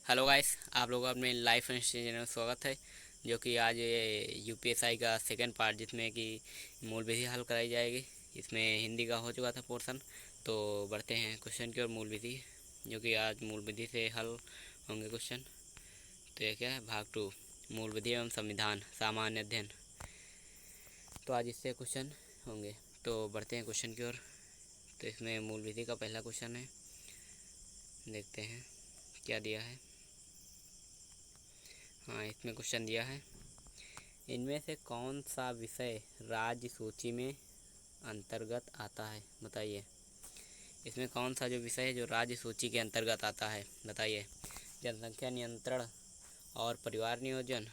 Hello guys, आप लोगों का अपने लाइफ चैनल में स्वागत है। जो कि आज ये यूपीएसआई का सेकंड पार्ट जिसमें कि मूल विधि हल कराई जाएगी। इसमें हिंदी का हो चुका था पोर्शन। तो बढ़ते हैं क्वेश्चन की ओर। मूल विधि, जो कि आज मूल विधि से हल होंगे क्वेश्चन। तो ये क्या है, भाग 2, मूल विधि एवं संविधान सामान्य अध्ययन। तो आज इससे क्वेश्चन होंगे। तो बढ़ते हैं क्वेश्चन की ओर। तो इसमें मूल विधि का पहला क्वेश्चन है, देखते हैं क्या दिया है। हाँ, इसमें क्वेश्चन दिया है, इनमें से कौन सा विषय राज्य सूची में अंतर्गत आता है, बताइए। इसमें कौन सा जो विषय है जो राज्य सूची के अंतर्गत आता है, बताइए। जनसंख्या नियंत्रण और परिवार नियोजन,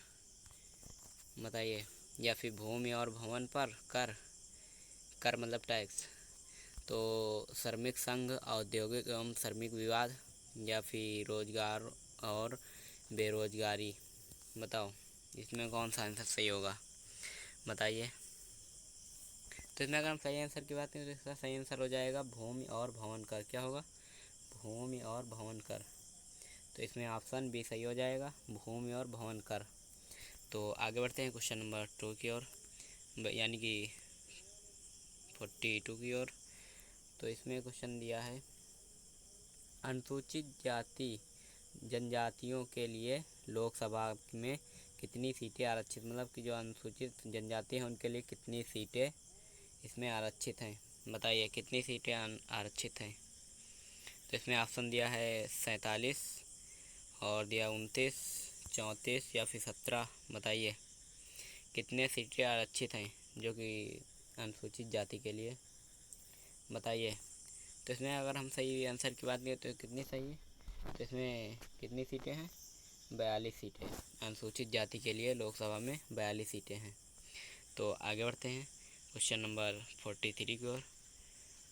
बताइए। या फिर भूमि और भवन पर कर, कर मतलब टैक्स। तो श्रमिक संघ, औद्योगिक एवं श्रमिक विवाद, या फिर रोजगार और बेरोजगारी, बताओ इसमें कौन सा आंसर सही होगा, बताइए। तो इसमें अगर हम सही आंसर की बात करें तो इसका सही आंसर हो जाएगा भूमि और भवन कर। क्या होगा? भूमि और भवन कर। तो इसमें ऑप्शन बी सही हो जाएगा, भूमि और भवन कर। तो आगे बढ़ते हैं क्वेश्चन नंबर 2 की ओर, यानी कि 42 की ओर। तो इसमें क्वेश्चन दिया है, अनुसूचित जाति जनजातियों के लिए लोकसभा में कितनी सीटें आरक्षित, मतलब कि जो अनुसूचित जनजाति हैं उनके लिए कितनी सीटें इसमें आरक्षित हैं, बताइए कितनी सीटें आरक्षित हैं। तो इसमें ऑप्शन दिया है 47 और दिया 29, 34 या फिर 17, बताइए कितने सीटें आरक्षित हैं जो कि अनुसूचित जाति के लिए, बताइए। तो इसमें अगर हम सही आंसर की बात करें तो कितनी सही है, तो इसमें कितनी सीटें हैं? 42 सीटें अनुसूचित जाति के लिए लोकसभा में 42 सीटें हैं। तो आगे बढ़ते हैं क्वेश्चन नंबर 43 की ओर।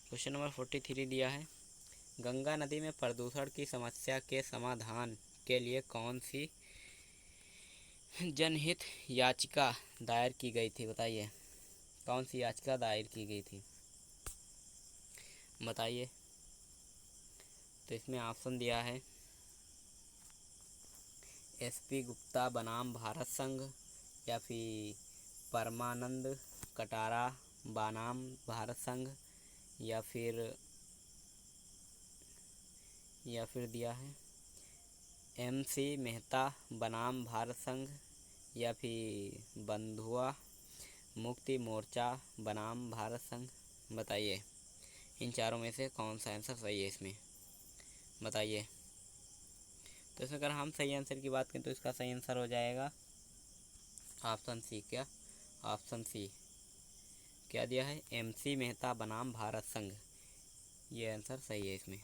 क्वेश्चन नंबर 43 दिया है, गंगा नदी में प्रदूषण की समस्या के समाधान के लिए कौन सी जनहित याचिका दायर की गई थी, बताइए कौन सी याचिका दायर की गई थी, बताइए। तो इसमें ऑप्शन दिया है एसपी गुप्ता बनाम भारत संघ, या फिर परमानंद कटारा बनाम भारत संघ, या फिर दिया है एमसी मेहता बनाम भारत संघ, या फिर बंधुआ मुक्ति मोर्चा बनाम भारत संघ, बताइए इन चारों में से कौन सा आंसर सही है इसमें, बताइए। तो इसमें अगर हम सही आंसर की बात करें तो इसका सही आंसर हो जाएगा ऑप्शन सी। क्या? Option C. क्या दिया है? एमसी मेहता बनाम भारत संघ, ये आंसर सही है इसमें,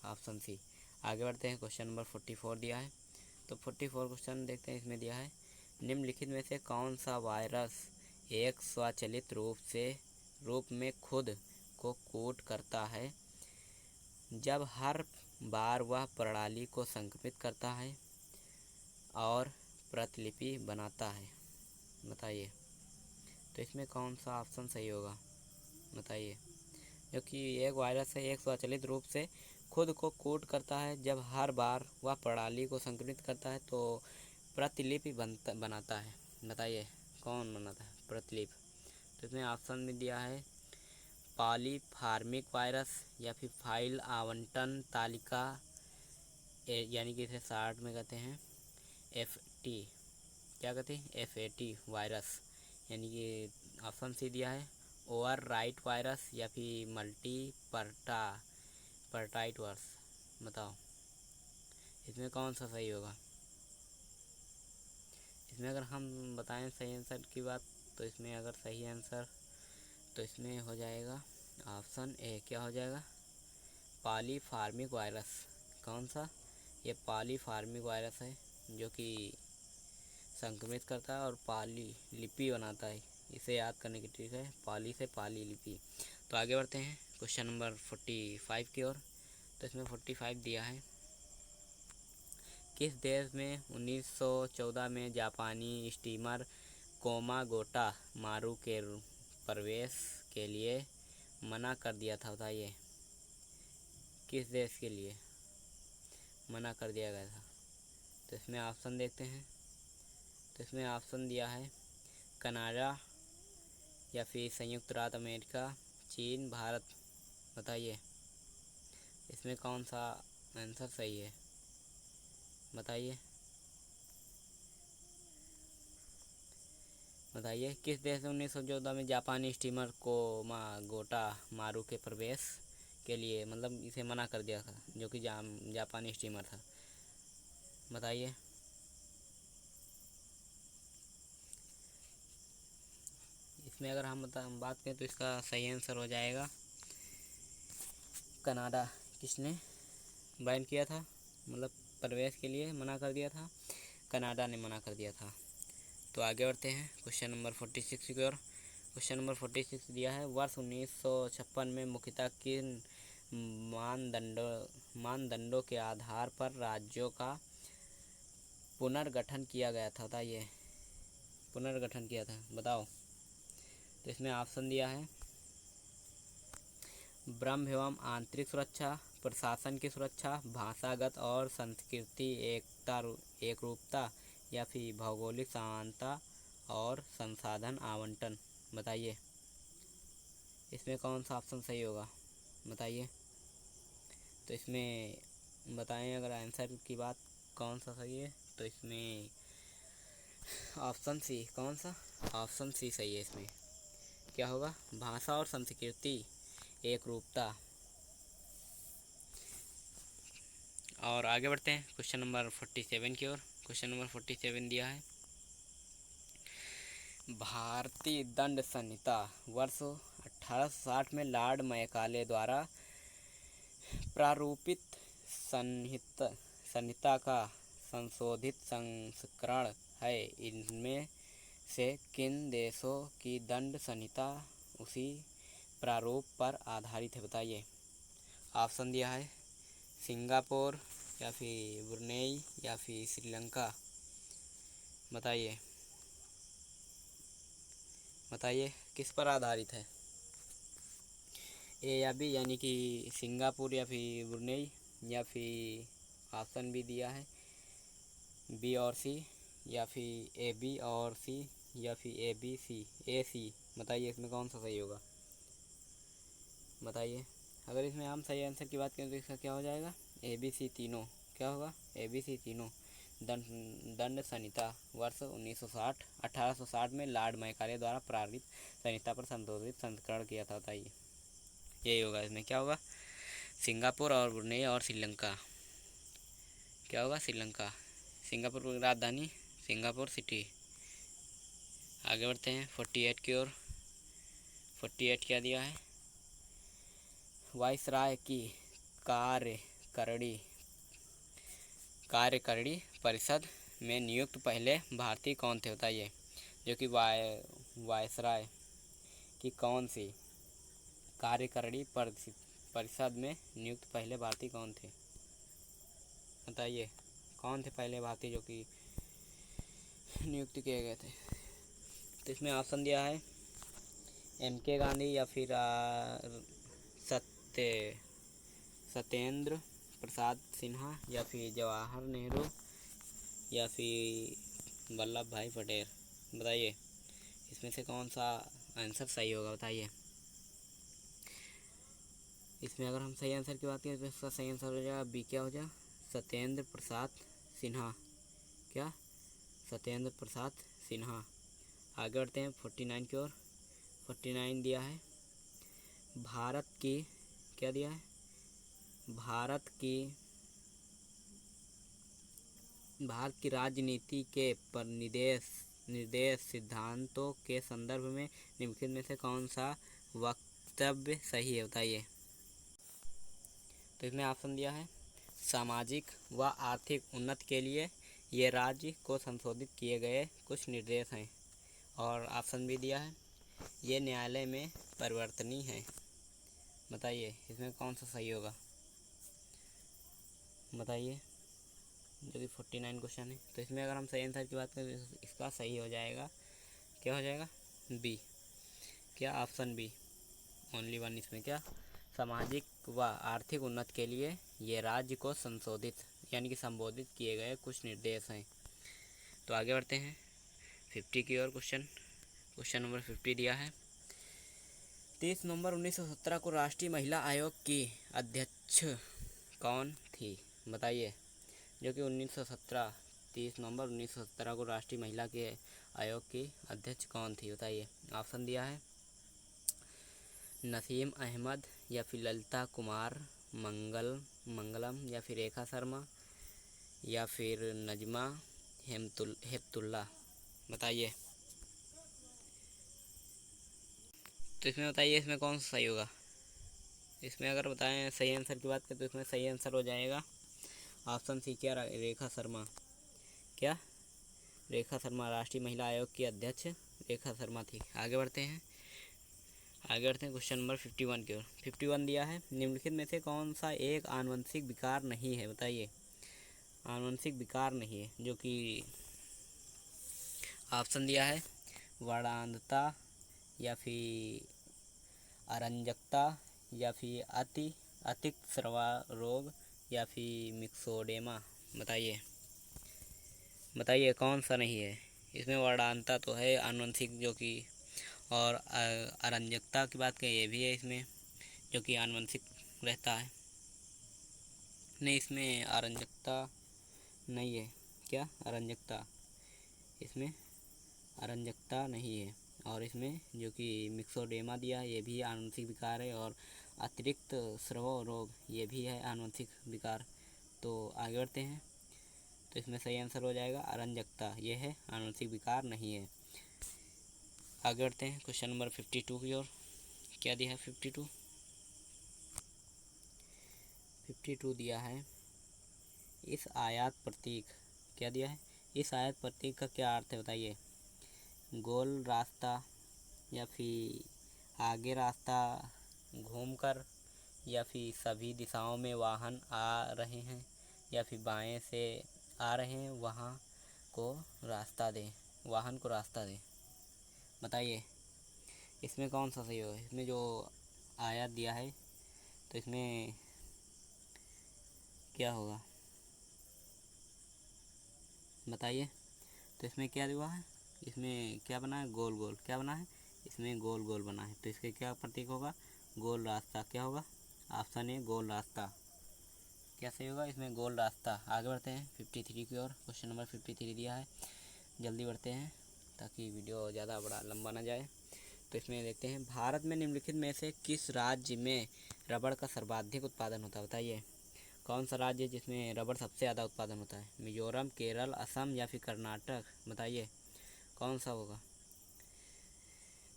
ऑप्शन सी। आगे बढ़ते हैं, क्वेश्चन नंबर 44 दिया है। तो 44 क्वेश्चन देखते हैं। इसमें दिया है, निम्नलिखित में से कौन सा वायरस एक स्वचालित रूप में खुद को कोड करता है जब हर बार वह प्रणाली को संक्रमित करता है और प्रतिलिपि बनाता है, बताइए। तो इसमें कौन सा ऑप्शन सही होगा, बताइए। क्योंकि एक वायरस है एक स्वचालित रूप से खुद को कोड करता है जब हर बार वह प्रणाली को संक्रमित करता है तो प्रतिलिपि बनाता है, बताइए कौन बनाता है प्रतिलिपि। तो इसमें ऑप्शन में दिया है पॉलीफार्मिक वायरस, या फिर फाइल आवंटन तालिका, यानी कि इसे शार्ट में कहते हैं FT, क्या कहते हैं FAT वायरस, यानी कि ऑप्शन सी दिया है ओवर राइट वायरस, या फिर मल्टी पर्टाइट वायरस, बताओ इसमें कौन सा सही होगा। इसमें अगर हम बताएं सही आंसर की बात, तो इसमें अगर सही आंसर तो इसमें हो जाएगा ऑप्शन ए। क्या हो जाएगा? पॉलीफार्मिक वायरस। कौन सा? ये पॉलीफार्मिक वायरस है जो कि संक्रमित करता है और पालीलिपि बनाता है। इसे याद करने की ट्रिक है, पाली से पालीलिपि। तो आगे बढ़ते हैं क्वेश्चन नंबर 45 की ओर। तो इसमें 45 दिया है, किस देश में 1914 में जापानी स्टीमर कोमागोटा मारू के प्रवेश के लिए मना कर दिया था, बताइए किस देश के लिए मना कर दिया गया था। तो इसमें ऑप्शन देखते हैं। तो इसमें ऑप्शन दिया है कनाडा या फिर संयुक्त राज्य अमेरिका, चीन, भारत। बताइए इसमें कौन सा आंसर सही है, बताइए। बताइए किस देश ने 1914 में जापानी स्टीमर गोटा मारू के प्रवेश के लिए मतलब इसे मना कर दिया था, जो कि जापानी स्टीमर था। बताइए इसमें अगर हम बात करें तो इसका सही आंसर हो जाएगा कनाडा। किसने बैन किया था, मतलब प्रवेश के लिए मना कर दिया था, कनाडा ने मना कर दिया था। तो आगे बढ़ते हैं क्वेश्चन नंबर 46 की ओर। क्वेश्चन नंबर 46 दिया है वर्ष 1956 में मुख्यतः किन मानदंडों के आधार पर राज्यों का पुनर्गठन किया गया था। बताइए पुनर्गठन किया था, बताओ। तो इसमें ऑप्शन दिया है ब्रह्म एवं आंतरिक सुरक्षा, प्रशासन की सुरक्षा, भाषागत और संस्कृति एकरूपता, या फिर भौगोलिक समानता और संसाधन आवंटन। बताइए इसमें कौन सा ऑप्शन सही होगा, बताइए। तो इसमें बताएं अगर आंसर की बात कौन सा सही है, तो इसमें ऑप्शन सी। कौन सा? ऑप्शन सी सही है। इसमें क्या होगा, भाषा और संस्कृति एकरूपता। और आगे बढ़ते हैं क्वेश्चन नंबर 47 की ओर। क्वेश्चन नंबर 47 दिया है भारतीय दंड संहिता वर्ष 1860 में लॉर्ड मैकाले द्वारा प्रारूपित संहिता का संशोधित संस्करण है। इनमें से किन देशों की दंड संहिता उसी प्रारूप पर आधारित है? बताइए। ऑप्शन दिया है सिंगापुर या फिर ब्रुनेई या फिर श्रीलंका। बताइए बताइए किस पर आधारित है, ए या बी, यानी कि सिंगापुर या फिर ब्रुनेई, या फिर ऑप्शन भी दिया है बी और सी, या फिर ए बी और सी, या फिर ए बी सी ए सी। बताइए इसमें कौन सा सही होगा, बताइए। अगर इसमें हम सही आंसर की बात करें तो इसका क्या हो जाएगा, ए बी सी तीनों। क्या होगा, ए बी सी तीनों। दंड संहिता वर्ष 1860 में लॉर्ड मैकाले द्वारा प्रारूपित संहिता पर संशोधित संस्करण किया था। बताइए यही होगा। इसमें क्या होगा, सिंगापुर और ब्रुनेई और श्रीलंका। क्या होगा, श्रीलंका। सिंगापुर की राजधानी सिंगापुर सिटी। आगे बढ़ते हैं 48 की ओर। 48 क्या दिया है, वायसराय की कार्यकारिणी परिषद में नियुक्त पहले भारतीय कौन थे? बताइए। जो कि वायसराय की कौन सी कार्यकारिणी परिषद में नियुक्त पहले भारतीय कौन थे? बताइए कौन थे पहले भारतीय जो कि नियुक्त किए गए थे? तो इसमें ऑप्शन दिया है MK गांधी या फिर सत्येंद्र प्रसाद सिन्हा, या फिर जवाहर नेहरू, या फिर वल्लभ भाई पटेल। बताइए इसमें से कौन सा आंसर सही होगा, बताइए। इसमें अगर हम सही आंसर की बात करें तो इसका सही आंसर हो जाएगा बी। क्या हो जाएगा, सत्येंद्र प्रसाद सिन्हा। क्या, सत्येंद्र प्रसाद सिन्हा। आगे बढ़ते हैं 49 की ओर। 49 दिया है भारत की, क्या दिया है, भारत की राजनीति के निर्देश सिद्धांतों के संदर्भ में निम्नलिखित में से कौन सा वक्तव्य सही है? बताइए। तो इसमें ऑप्शन दिया है सामाजिक व आर्थिक उन्नति के लिए ये राज्य को संशोधित किए गए कुछ निर्देश हैं। और ऑप्शन भी दिया है ये न्यायालय में परिवर्तनीय है। बताइए इसमें कौन सा सही होगा, बताइए। जो कि 49 क्वेश्चन है। तो इसमें अगर हम सही आंसर की बात करें तो इसका सही हो जाएगा, क्या हो जाएगा, बी। क्या, ऑप्शन बी, ओनली वन। इसमें क्या, सामाजिक व आर्थिक उन्नति के लिए ये राज्य को संशोधित यानी कि संबोधित किए गए कुछ निर्देश हैं। तो आगे बढ़ते हैं 50 की ओर। क्वेश्चन नंबर 50 दिया है, 30 नवंबर 1917 को राष्ट्रीय महिला आयोग की अध्यक्ष कौन थी? बताइए। जो कि 1917 30 नवंबर 1917 को राष्ट्रीय महिला के आयोग की अध्यक्ष कौन थी? बताइए। ऑप्शन दिया है नसीम अहमद, या फिर ललिता कुमार मंगलम, या फिर रेखा शर्मा, या फिर नजमा हेपतुल्ला। बताइए। तो इसमें बताइए, इसमें कौन सा सही होगा? इसमें अगर बताएं सही आंसर की बात करें तो इसमें सही आंसर हो जाएगा ऑप्शन सी। क्या? रेखा शर्मा। क्या? रेखा शर्मा राष्ट्रीय महिला आयोग की अध्यक्ष रेखा शर्मा थी। आगे बढ़ते हैं क्वेश्चन नंबर 51 की ओर। 51 दिया है, निम्नलिखित में से कौन सा एक आनुवंशिक विकार नहीं है? बताइए। आनुवंशिक विकार नहीं है, जो कि ऑप्शन दिया है वर्णांधता, या फिर अरंजकता, या फिर अतिक स्राव रोग, या फिर मिक्सोडेमा। बताइए कौन सा नहीं है? इसमें वर्णांधता तो है आनुवंशिक, जो कि, और अरंजकता की बात करें ये भी है इसमें, जो कि आनुवंशिक रहता है। नहीं, इसमें अरंजकता नहीं है। क्या? अरंजकता, इसमें अरंजकता नहीं है। और इसमें जो कि मिक्सोडेमा दिया है ये भी आनुवंशिक विकार है, और अतिरिक्त स्राव रोग ये भी है आनुवंशिक विकार। तो आगे बढ़ते हैं। तो इसमें सही आंसर हो जाएगा अरंजकता, ये है आनुवंशिक विकार नहीं है। आगे बढ़ते हैं क्वेश्चन नंबर 52 की ओर। क्या दिया है 52 दिया है, इस आयत प्रतीक। क्या दिया है? इस आयत प्रतीक का क्या अर्थ है? बताइए। गोल रास्ता, या फिर आगे रास्ता घूमकर, या फिर सभी दिशाओं में वाहन आ रहे हैं, या फिर बाएं से आ रहे हैं वाहन को रास्ता दें। बताइए इसमें कौन सा सही होगा? इसमें जो आयत दिया है तो इसमें क्या होगा? बताइए। तो इसमें क्या हुआ है? इसमें क्या बना है? गोल गोल। क्या बना है? इसमें गोल गोल बना है, तो इसके क्या प्रतीक होगा? गोल रास्ता। क्या होगा? ऑप्शन ए गोल रास्ता। क्या सही होगा? इसमें गोल रास्ता। आगे बढ़ते हैं 53 की ओर। क्वेश्चन नंबर 53 दिया है, जल्दी बढ़ते हैं ताकि वीडियो ज़्यादा बड़ा लंबा ना जाए। तो इसमें देखते हैं, भारत में निम्नलिखित में से किस राज्य में रबड़ का सर्वाधिक उत्पादन होता है? बताइए। कौन सा राज्य है जिसमें रबड़ सबसे ज़्यादा उत्पादन होता है? मिजोरम, केरल, असम, या फिर कर्नाटक। बताइए कौन सा होगा?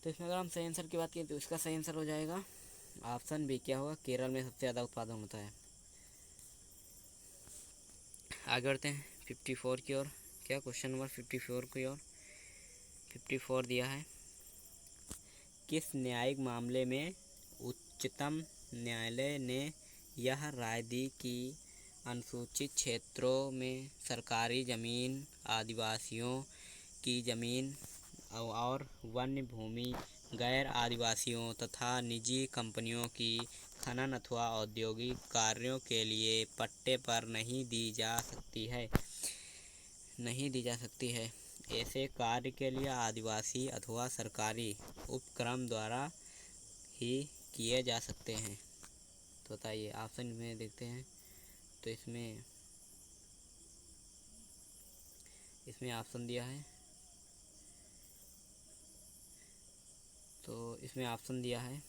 तो इसमें अगर हम सही आंसर की बात करें तो इसका सही आंसर हो जाएगा ऑप्शन बी। क्या होगा? केरल में सबसे ज़्यादा उत्पादन होता है। आगे बढ़ते हैं 54 की ओर। क्या? क्वेश्चन नंबर 54 की ओर। 54 दिया है, किस न्यायिक मामले में उच्चतम न्यायालय ने यह राय दी कि अनुसूचित क्षेत्रों में सरकारी ज़मीन, आदिवासियों की ज़मीन और वन्य भूमि गैर आदिवासियों तथा निजी कंपनियों की खनन अथवा औद्योगिक कार्यों के लिए पट्टे पर नहीं दी जा सकती है। ऐसे कार्य के लिए आदिवासी अथवा सरकारी उपक्रम द्वारा ही किए जा सकते हैं। तो बताइए ऑप्शन में देखते हैं। तो इसमें ऑप्शन दिया है, तो इसमें ऑप्शन दिया है,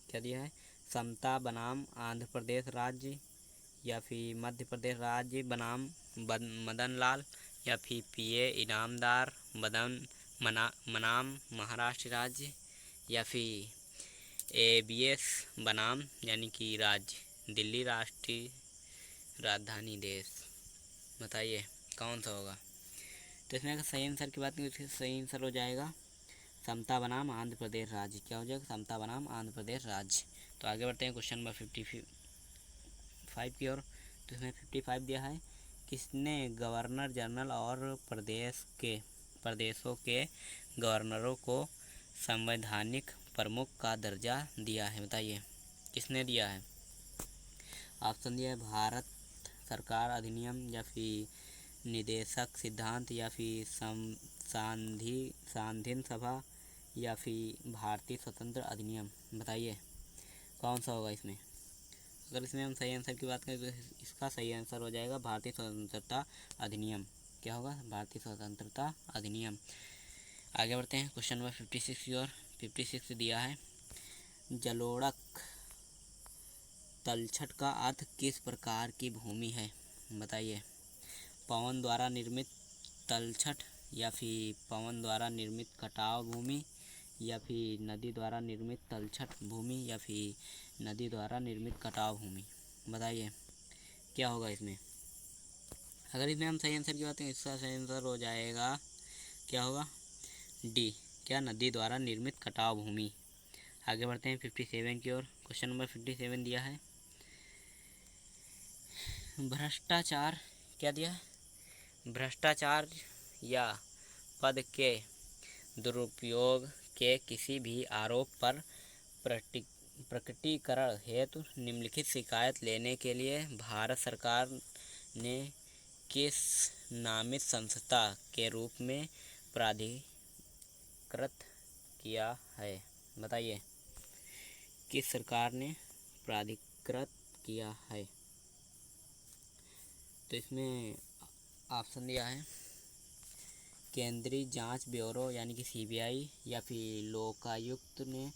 क्या दिया है? समता बनाम आंध्र प्रदेश राज्य, या फिर मध्य प्रदेश राज्य बनाम मदन लाल, या फिर पीए इनामदार बनाम महाराष्ट्र राज्य, या फिर एबीएस बनाम यानी कि राज्य दिल्ली राष्ट्रीय राजधानी देश। बताइए कौन सा होगा? तो इसमें अगर सही आंसर की बात करें तो सही आंसर हो जाएगा समता बनाम आंध्र प्रदेश राज्य। क्या हो जाएगा? समता बनाम आंध्र प्रदेश राज्य। तो आगे बढ़ते हैं क्वेश्चन नंबर 55 की ओर। तो इसमें 55 दिया है, किसने गवर्नर जनरल और प्रदेशों के गवर्नरों को संवैधानिक प्रमुख का दर्जा दिया है? बताइए किसने दिया है? ऑप्शन दिया है भारत सरकार अधिनियम या फिर निदेशक सिद्धांत या फिर सांधीन सभा या फिर भारतीय स्वतंत्र अधिनियम। बताइए कौन सा होगा इसमें। अगर इसमें हम सही आंसर की बात करें तो इसका सही आंसर हो जाएगा भारतीय स्वतंत्रता अधिनियम। क्या होगा? भारतीय स्वतंत्रता अधिनियम। आगे बढ़ते हैं क्वेश्चन नंबर 56 की ओर। 56 दिया है, जलोढ़क तलछट का अर्थ किस प्रकार की भूमि है। बताइए, पवन द्वारा निर्मित तलछट या फिर पवन द्वारा निर्मित कटाव भूमि या फिर नदी द्वारा निर्मित तलछट भूमि या फिर नदी द्वारा निर्मित कटाव भूमि। बताइए क्या होगा इसमें। अगर इसमें हम सही आंसर की बात करें, इसका सही आंसर हो जाएगा, क्या होगा, डी, क्या, नदी द्वारा निर्मित कटाव भूमि। आगे बढ़ते हैं 57 की ओर। क्वेश्चन नंबर 57 दिया है, भ्रष्टाचार, क्या दिया है, भ्रष्टाचार या पद के दुरुपयोग के किसी भी आरोप पर प्रकटीकरण हेतु निम्नलिखित शिकायत लेने के लिए भारत सरकार ने किस नामित संस्था के रूप में प्राधिकृत किया है। बताइए किस सरकार ने प्राधिकृत किया है। तो इसमें ऑप्शन दिया है, केंद्रीय जांच ब्यूरो यानी कि सीबीआई या फिर लोकायुक्त ने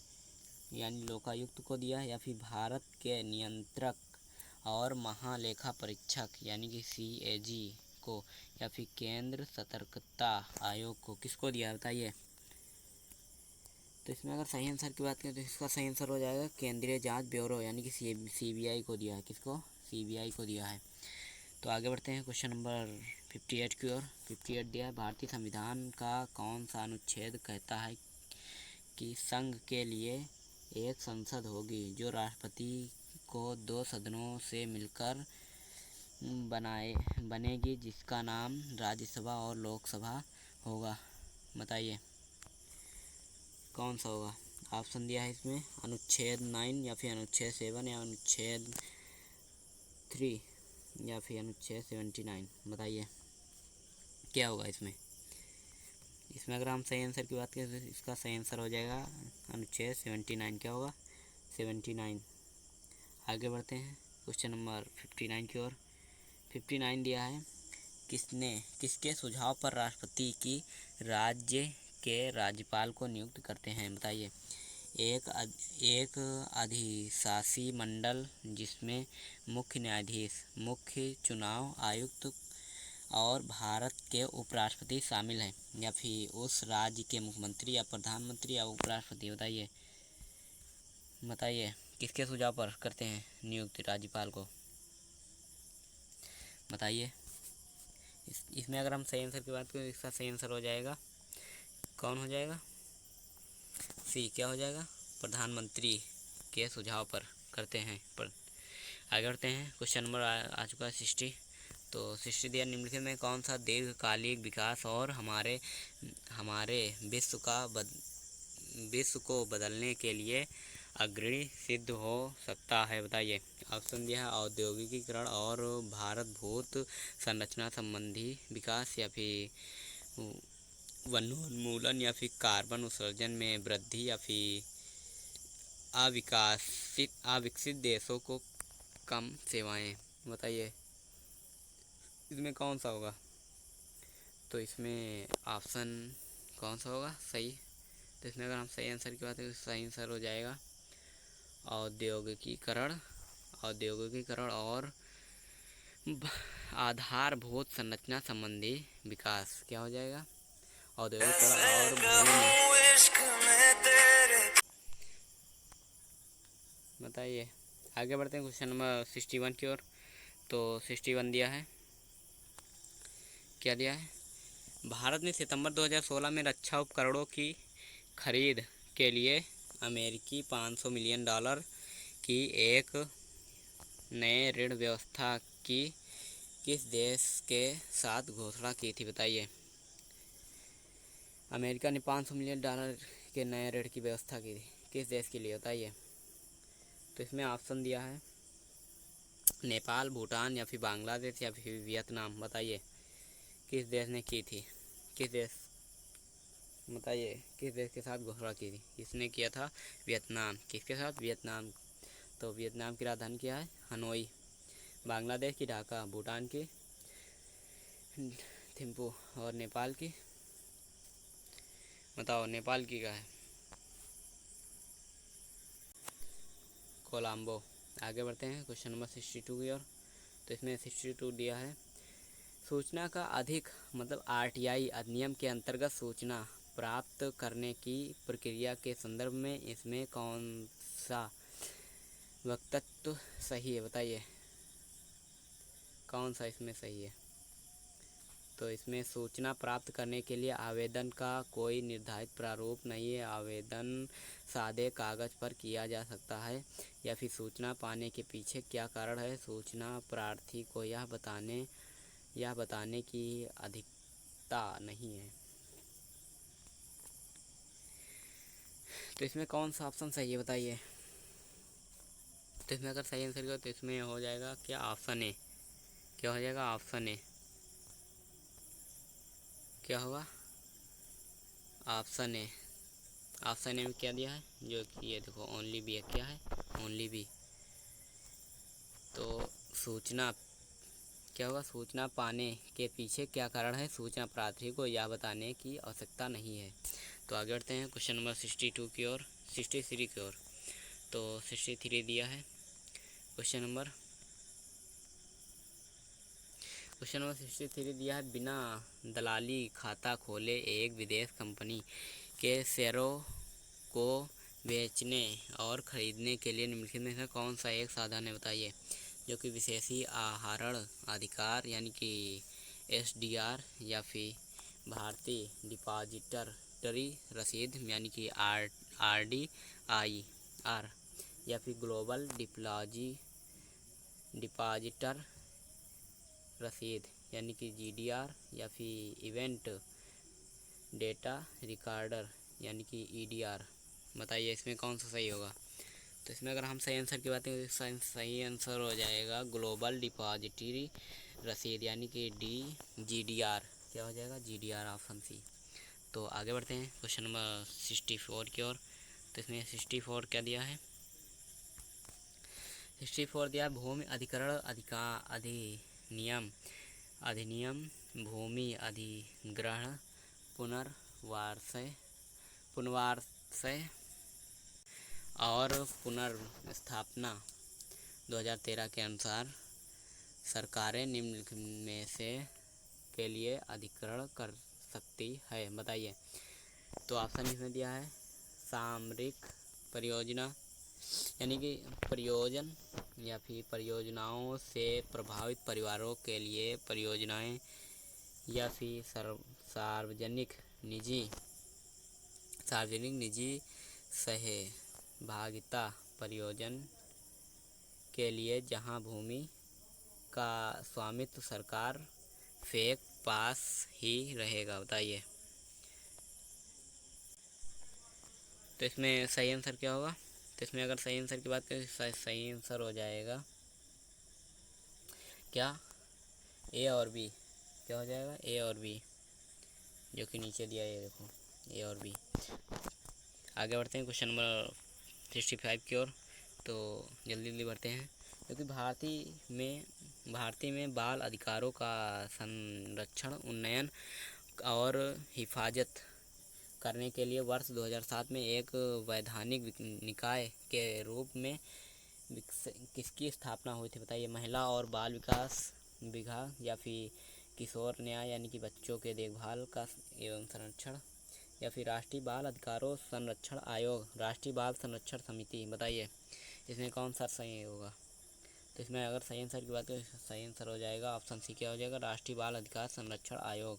यानी लोकायुक्त को दिया या फिर भारत के नियंत्रक और महालेखा परीक्षक यानी कि सीएजी को या फिर केंद्र सतर्कता आयोग को, किसको दिया बताइए। तो इसमें अगर सही आंसर की बात करें तो इसका सही आंसर हो जाएगा केंद्रीय जांच ब्यूरो यानी कि सीबीआई को दिया है। किसको? सीबीआई को दिया है। तो आगे बढ़ते हैं क्वेश्चन नंबर 58 की ओर। 58 दिया है, भारतीय संविधान का कौन सा अनुच्छेद कहता है कि संघ के लिए एक संसद होगी जो राष्ट्रपति को 2 सदनों से मिलकर बनेगी जिसका नाम राज्यसभा और लोकसभा होगा। बताइए कौन सा होगा। ऑप्शन दिया है इसमें, अनुच्छेद 9 या फिर अनुच्छेद 7 या अनुच्छेद 3 या फिर अनुच्छेद 79। बताइए क्या होगा इसमें। इसमें अगर हम सही आंसर की बात करें तो इसका सही आंसर हो जाएगा अनुच्छेद 79। क्या होगा? 79। आगे बढ़ते हैं क्वेश्चन नंबर 59 की ओर। 59 दिया है, किसके सुझाव पर राष्ट्रपति की राज्य के राज्यपाल को नियुक्त करते हैं। बताइए, एक अधिशासी मंडल जिसमें मुख्य न्यायाधीश, मुख्य चुनाव आयुक्त और भारत के उपराष्ट्रपति शामिल हैं या फिर उस राज्य के मुख्यमंत्री या प्रधानमंत्री या उपराष्ट्रपति। बताइए किसके सुझाव पर करते हैं नियुक्त राज्यपाल को। बताइए इसमें अगर हम सही आंसर की बात करें इसका सही आंसर हो जाएगा, कौन हो जाएगा, सी, क्या हो जाएगा, प्रधानमंत्री के सुझाव पर करते हैं। पर आगे बढ़ते हैं क्वेश्चन नंबर आ चुका है 60। तो 60 दिया, निम्नलिखित में कौन सा दीर्घकालिक विकास और हमारे विश्व को बदलने के लिए अग्रणी सिद्ध हो सकता है। बताइए। ऑप्शन दिया है, औद्योगिकीकरण और भारतभूत संरचना संबंधी विकास या फिर वनोन्मूलन या फिर कार्बन उत्सर्जन में वृद्धि या फिर अविकसित देशों को कम सेवाएं। बताइए इसमें कौन सा होगा। तो इसमें ऑप्शन कौन सा होगा सही। तो इसमें अगर हम सही आंसर की बात करें तो सही आंसर हो जाएगा औद्योगिकीकरण और आधारभूत संरचना संबंधी विकास। क्या हो जाएगा, औद्योगिकीकरण और बताइए। आगे बढ़ते हैं क्वेश्चन नंबर 61 की ओर। तो 61 दिया है, क्या दिया है, भारत ने सितंबर 2016 में रक्षा उपकरणों की खरीद के लिए अमेरिकी $500 मिलियन की एक नए ऋण व्यवस्था की किस देश के साथ घोषणा की थी। बताइए अमेरिका ने $500 मिलियन के नए ऋण की व्यवस्था की थी किस देश के लिए। बताइए। तो इसमें ऑप्शन दिया है, नेपाल, भूटान या फिर बांग्लादेश या फिर वियतनाम। बताइए किस देश ने की थी, किस देश, बताइए किस देश के साथ घोषणा की थी। इसने किया था वियतनाम। किसके साथ? वियतनाम। तो वियतनाम की राजधानी क्या है? हनोई। बांग्लादेश की ढाका, भूटान की थिम्पू और नेपाल की, बताओ नेपाल की क्या है? कोलंबो। आगे बढ़ते हैं क्वेश्चन नंबर 62 की ओर। तो इसमें 62 दिया है, सूचना का अधिक मतलब आरटीआई अधिनियम के अंतर्गत सूचना प्राप्त करने की प्रक्रिया के संदर्भ में इसमें कौन सा वक्तव्य सही है? बताइए कौन सा इसमें सही है। तो इसमें सूचना प्राप्त करने के लिए आवेदन का कोई निर्धारित प्रारूप नहीं है। आवेदन सादे कागज़ पर किया जा सकता है। या फिर सूचना पाने के पीछे क्या कारण है? सूचना प्रार्थी को यह बताने की अधिकता नहीं है। तो इसमें कौन सा ऑप्शन सही है? बताइए। तो इसमें अगर सही आंसर किया तो इसमें हो जाएगा क्या? Option A. क्या हो जाएगा? Option A. क्या होगा? Option A. ऑप्शन ए में क्या दिया है? जो कि ये देखो ओनली बी है। क्या है? Only B. तो सूचना क्या होगा? सूचना पाने के पीछे क्या कारण है? सूचना प्रार्थी को यह बताने की आवश्यकता नहीं है। तो आगे बढ़ते हैं क्वेश्चन नंबर 62 की ओर, 63 की ओर। तो 63 दिया है क्वेश्चन नंबर 63 दिया है, बिना दलाली खाता खोले एक विदेश कंपनी के शेयरों को बेचने और ख़रीदने के लिए निम्नलिखित में से कौन सा एक साधन है? बताइए। जो कि विशेषी आहरण अधिकार यानी कि एसडीआर, या फिर भारतीय डिपॉजिटरी रसीद यानी कि आरडीआईआर, या फिर ग्लोबल डिपॉजिटर रसीद यानी कि जीडीआर, या फिर इवेंट डेटा रिकॉर्डर यानी कि ईडीआर। बताइए इसमें कौन सा सही होगा। तो इसमें अगर हम सही आंसर की बात करें तो सही आंसर हो जाएगा ग्लोबल डिपॉजिटरी रसीद यानी कि जीडीआर। क्या हो जाएगा? GDR, option C. तो आगे बढ़ते हैं क्वेश्चन नंबर 64 की ओर। तो इसमें 64 क्या दिया है? 64 दिया भूमि अधिग्रहण अधिनियम भूमि अधिग्रहण पुनर्वासय और पुनर्स्थापना 2013 के अनुसार सरकारें निम्नलिखित में से के लिए अधिग्रहण कर सकती है। बताइए। तो ऑप्शन इसमें दिया है सामरिक परियोजना यानी कि परियोजन, या फिर परियोजनाओं से प्रभावित परिवारों के लिए परियोजनाएं, या फिर सार्वजनिक निजी सहभागिता परियोजन के लिए जहां भूमि का स्वामित्व सरकार के पास ही रहेगा। बताइए। तो इसमें सही आंसर क्या होगा? तो इसमें अगर सही आंसर की बात करें तो सही आंसर हो जाएगा क्या? ए और बी। क्या हो जाएगा? ए और बी, जो कि नीचे दिया है, देखो ए और बी। आगे बढ़ते हैं क्वेश्चन नंबर 65 की ओर। तो जल्दी जल्दी बढ़ते हैं, क्योंकि भारतीय में बाल अधिकारों का संरक्षण, उन्नयन और हिफाजत करने के लिए वर्ष 2007 में एक वैधानिक निकाय के रूप में किसकी स्थापना हुई थी? बताइए। महिला और बाल विकास विभाग, या फिर किशोर न्याय यानी कि बच्चों के देखभाल का एवं संरक्षण, या फिर राष्ट्रीय बाल अधिकारों संरक्षण आयोग, राष्ट्रीय बाल संरक्षण समिति। बताइए इसमें कौन सा सही होगा। तो इसमें अगर सही आंसर की बात करें सही आंसर हो जाएगा ऑप्शन सी। क्या हो जाएगा? राष्ट्रीय बाल अधिकार संरक्षण आयोग,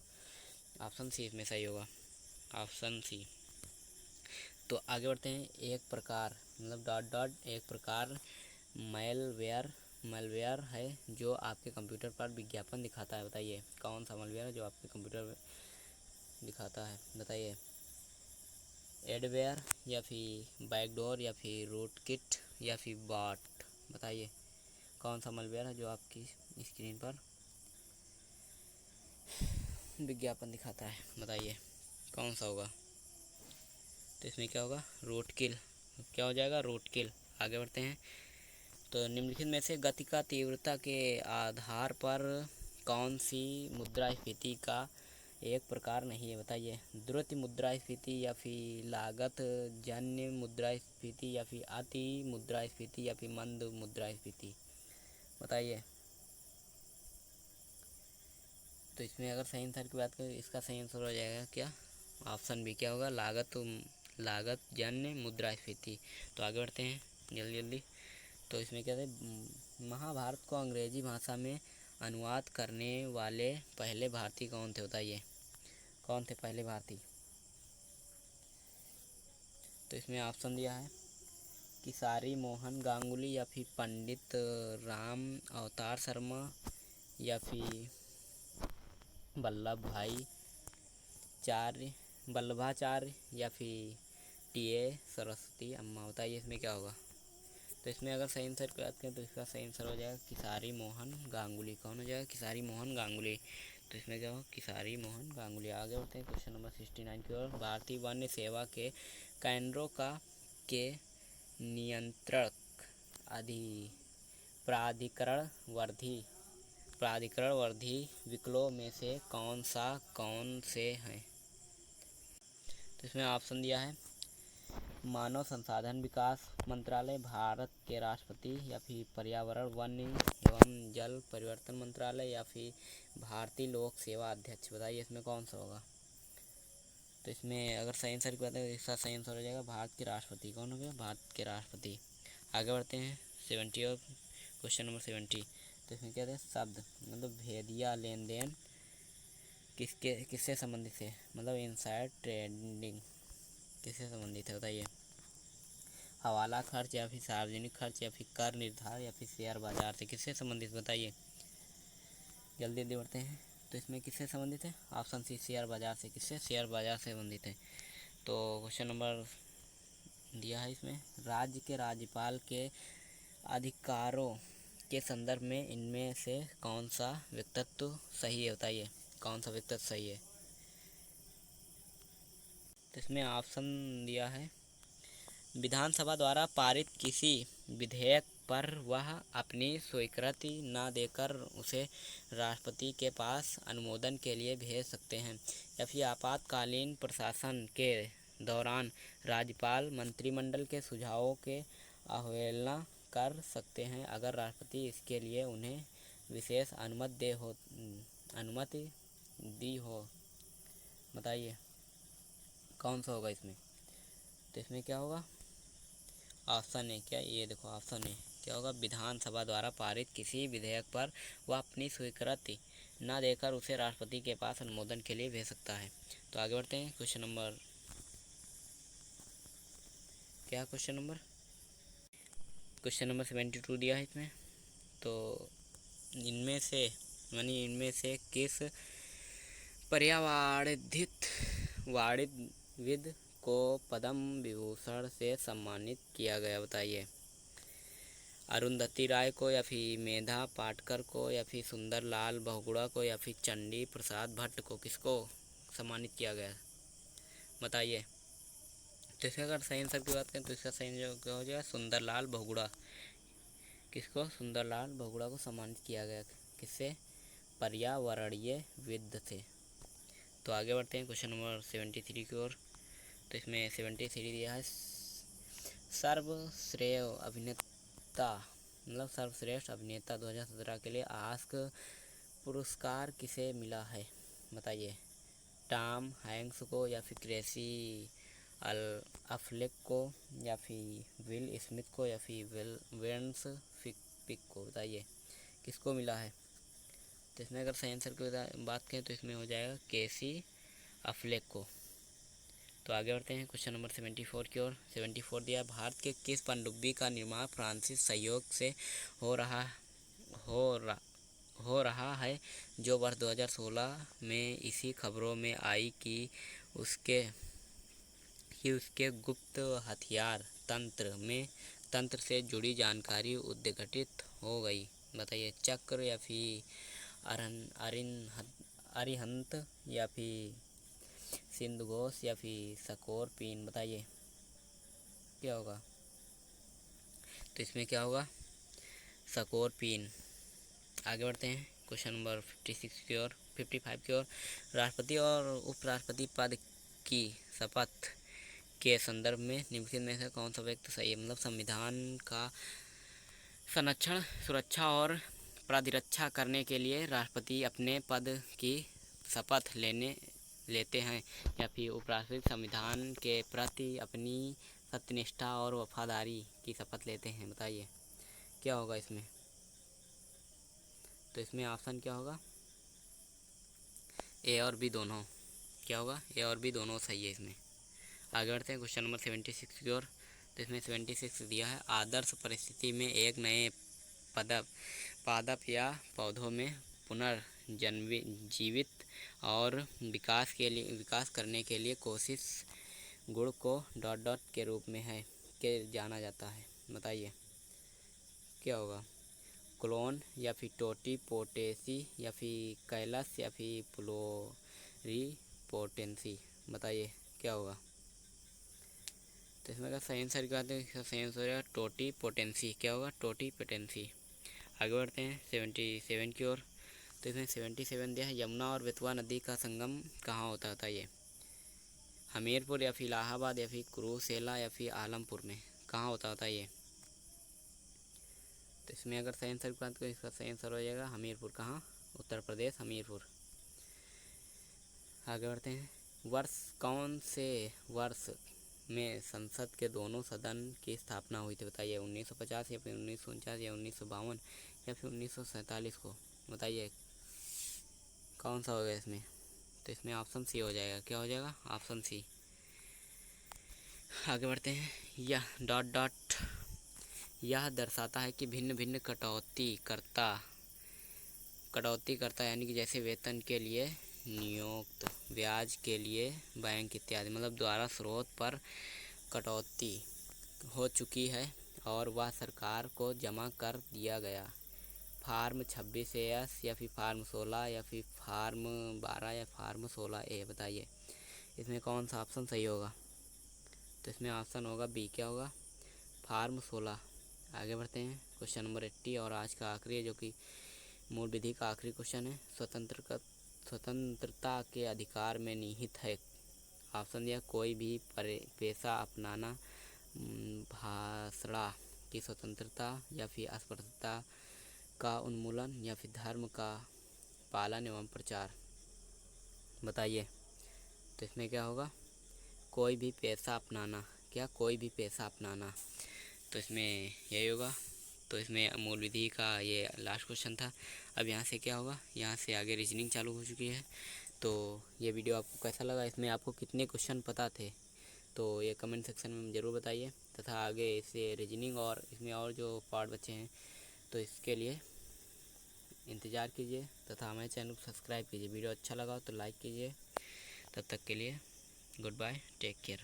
ऑप्शन सी इसमें सही होगा, ऑप्शन सी। तो आगे बढ़ते हैं। एक प्रकार मतलब ... एक प्रकार मैलवेयर है जो आपके कंप्यूटर पर विज्ञापन दिखाता है। बताइए कौन सा मैलवेयर है जो आपके कंप्यूटर पर दिखाता है? बताइए। एडवेयर, या फिर बैकडोर, या फिर रूटकिट, या फिर बॉट। बताइए कौन सा मलवेयर है जो आपकी स्क्रीन पर विज्ञापन दिखाता है, बताइए कौन सा होगा। तो इसमें क्या होगा, रूट किल। क्या हो जाएगा, रूट किल। आगे बढ़ते हैं। तो निम्नलिखित में से गति का तीव्रता के आधार पर कौन सी मुद्रास्फीति का एक प्रकार नहीं है, बताइए। द्रुत मुद्रास्फीति या फिर लागत जन्य मुद्रास्फीति या फिर अति मुद्रास्फीति या फिर मंद मुद्रास्फीति, बताइए। तो इसमें अगर सही आंसर की बात करें, इसका सही आंसर हो जाएगा क्या, ऑप्शन बी। क्या होगा, लागत जन्य मुद्रास्फीति। तो आगे बढ़ते हैं जल्दी जल्दी। तो इसमें क्या है, महाभारत को अंग्रेजी भाषा में अनुवाद करने वाले पहले भारतीय कौन थे, बताइए कौन थे पहले भारतीय। तो इसमें ऑप्शन दिया है किसारी मोहन गांगुली या फिर पंडित राम अवतार शर्मा या फिर वल्लभाचार्य या फिर टी.ए. सरस्वती अम्मा, बताइए इसमें क्या होगा। तो इसमें अगर सही आंसर की बात करें तो इसका सही आंसर हो जाएगा किसारी मोहन गांगुली। कौन हो जाएगा, किसारी मोहन गांगुली। तो इसमें क्या होगा, किसारी मोहन गांगुली। आगे बढ़ते हैं क्वेश्चन नंबर 69 की ओर। भारतीय वन सेवा के केंद्रों के नियंत्रक प्राधिकरण वर्धी विकल्पों में से कौन से हैं। तो इसमें ऑप्शन दिया है मानव संसाधन विकास मंत्रालय, भारत के राष्ट्रपति या फिर पर्यावरण वन एवं जल परिवर्तन मंत्रालय या फिर भारतीय लोक सेवा अध्यक्ष, बताइए इसमें कौन सा होगा। तो इसमें अगर सही आंसर की बात है, इसका सही आंसर हो जाएगा भारत के राष्ट्रपति। कौन हो गया, भारत के राष्ट्रपति। आगे बढ़ते हैं 70 और क्वेश्चन नंबर 70। तो इसमें क्या है, शब्द मतलब भेदिया लेन देन किससे संबंधित है, मतलब इनसाइड ट्रेडिंग किससे संबंधित है, बताइए। हवाला खर्च या फिर सार्वजनिक खर्च या फिर कर निर्धारण या फिर शेयर बाजार से किससे संबंधित, बताइए। जल्दी जल्दी बढ़ते हैं। तो इसमें किससे संबंधित है, ऑप्शन सी शेयर बाजार से। किससे, शेयर बाजार से संबंधित है। तो क्वेश्चन नंबर दिया है इसमें, राज्य के राज्यपाल के अधिकारों के संदर्भ में इनमें से कौन सा व्यक्तित्व सही है, बताइए कौन सा व्यक्तित्व सही है। तो इसमें ऑप्शन दिया है विधानसभा द्वारा पारित किसी विधेयक पर वह अपनी स्वीकृति न देकर उसे राष्ट्रपति के पास अनुमोदन के लिए भेज सकते हैं, या फिर आपातकालीन प्रशासन के दौरान राज्यपाल मंत्रिमंडल के सुझावों के अवहेलना कर सकते हैं अगर राष्ट्रपति इसके लिए उन्हें विशेष अनुमति दी हो, बताइए कौन सा होगा इसमें। तो इसमें क्या होगा, ऑप्शन है क्या, ये देखो ऑप्शन है क्या होगा, विधानसभा द्वारा पारित किसी विधेयक पर वह अपनी स्वीकृति न देकर उसे राष्ट्रपति के पास अनुमोदन के लिए भेज सकता है। तो आगे बढ़ते हैं क्वेश्चन नंबर, क्या क्वेश्चन नंबर 72 दिया है इसमें। तो इनमें से किस पर्यावरणविद को पद्म विभूषण से सम्मानित किया गया, बताइए। अरुंधति राय को या फिर मेधा पाटकर को या फिर सुंदरलाल बहुगुणा को या फिर चंडी प्रसाद भट्ट को, किसको सम्मानित किया गया, बताइए। तो इसका अगर सही आंसर की बात करें तो इसका सही क्या हो जाएगा, सुंदरलाल बहुगुणा। किसको, सुंदरलाल बहुगुणा को सम्मानित किया गया, किससे, पर्यावरणीय विद थे। तो आगे बढ़ते हैं क्वेश्चन नंबर 73 की ओर। तो इसमें 73 दिया है सर्वश्रेष्ठ अभिनेता 2017 के लिए ऑस्कर पुरस्कार किसे मिला है, बताइए। टॉम हैंक्स को या फिर क्रेसी अफ्लेक को या फिर विल स्मिथ को या फिर वेंस पिक को, बताइए किसको मिला है। तो इसमें अगर सही आंसर की बात करें तो इसमें हो जाएगा केसी अफ्लेक को। तो आगे बढ़ते हैं क्वेश्चन नंबर 74 की ओर। 74 दिया, भारत के किस पनडुब्बी का निर्माण फ्रांसीसी सहयोग से हो रहा है जो वर्ष 2016 में इसी खबरों में आई कि उसके गुप्त हथियार तंत्र से जुड़ी जानकारी उद्घाटित हो गई। बताइए चक्र या फिर अरिहंत या फिर सिंधु घोष या फिर स्कॉर्पियन। बताइए क्या होगा। तो इसमें क्या होगा, स्कॉर्पियन। आगे बढ़ते हैं क्वेश्चन नंबर 56 की ओर, 55 की ओर। राष्ट्रपति और उपराष्ट्रपति पद की शपथ के संदर्भ में निम्नलिखित में से कौन सा व्यक्ति सही है। मतलब संविधान का संरक्षण, सुरक्षा और प्रतिरक्षा करने के लिए राष्ट्रपति अपने पद की शपथ लेते हैं या फिर उपराष्ट्रपति संविधान के प्रति अपनी सत्यनिष्ठा और वफादारी की शपथ लेते हैं। बताइए क्या होगा इसमें। तो इसमें ऑप्शन क्या होगा, ए और बी दोनों। क्या होगा, ए और बी दोनों सही है इसमें। आगे बढ़ते हैं क्वेश्चन नंबर 76 की ओर। तो इसमें 76 दिया है, आदर्श परिस्थिति में एक नए पादप या पौधों में पुनर्जीवित और विकास करने के लिए कोशिश गुण को ... के रूप में है के जाना जाता है। बताइए क्या होगा, क्लोन या फिर टोटी पोटेसी या फिर कैलस या फिर प्लोरीपोटेंसी। बताइए क्या होगा। तो इसमें का सही आंसर क्या है, इसका सही आंसर हो जाएगा टोटी पोटेंसी। क्या होगा, टोटी पोटेंसी। आगे बढ़ते हैं 77 की ओर। तो इसमें 77 दिया है, यमुना और बेतवा नदी का संगम कहाँ होता है। बताइए हमीरपुर या फिर इलाहाबाद या फिर कुरुखेला या फिर आलमपुर में कहाँ होता है। बताइए। तो इसमें अगर सही आंसर की बात करें, इसका सही आंसर हो जाएगा हमीरपुर। कहाँ, उत्तर प्रदेश, हमीरपुर। आगे बढ़ते हैं, कौन से वर्ष में संसद के दोनों सदन की स्थापना हुई थी। बताइए 1950 या फिर 1949 या 1952 या फिर 1947 को। बताइए कौन सा होगा इसमें। तो इसमें ऑप्शन सी हो जाएगा। क्या हो जाएगा, ऑप्शन सी। आगे बढ़ते हैं, यह दर्शाता है कि भिन्न भिन्न कटौती करता यानी कि जैसे वेतन के लिए नियुक्त, ब्याज के लिए बैंक इत्यादि, मतलब द्वारा स्रोत पर कटौती हो चुकी है और वह सरकार को जमा कर दिया गया। फार्म 26A या फिर फार्म 16 या फिर फार्म 12 या फार्म 16A। बताइए इसमें कौन सा ऑप्शन सही होगा। तो इसमें ऑप्शन होगा बी। क्या होगा, फार्म 16। आगे बढ़ते हैं क्वेश्चन नंबर 80 और आज का आखिरी है, जो कि मूल विधि का आखिरी क्वेश्चन है। स्वतंत्रता के अधिकार में निहित है। ऑप्शन दिया, कोई भी पेशा अपनाना, भाषा की स्वतंत्रता या फिर अस्पृश्यता का उन्मूलन या फिर धर्म का पालन एवं प्रचार। बताइए तो इसमें क्या होगा, कोई भी पेशा अपनाना। क्या, कोई भी पेशा अपनाना। तो इसमें यही होगा। तो इसमें मूल विधि का ये लास्ट क्वेश्चन था। अब यहाँ से क्या होगा, यहाँ से आगे रीजनिंग चालू हो चुकी है। तो ये वीडियो आपको कैसा लगा, इसमें आपको कितने क्वेश्चन पता थे, तो ये कमेंट सेक्शन में ज़रूर बताइए। तथा आगे इसे रीजनिंग और इसमें और जो पार्ट बचे हैं तो इसके लिए इंतज़ार कीजिए तथा हमारे चैनल को सब्सक्राइब कीजिए। वीडियो अच्छा लगा तो लाइक कीजिए। तब तक के लिए गुड बाय, टेक केयर।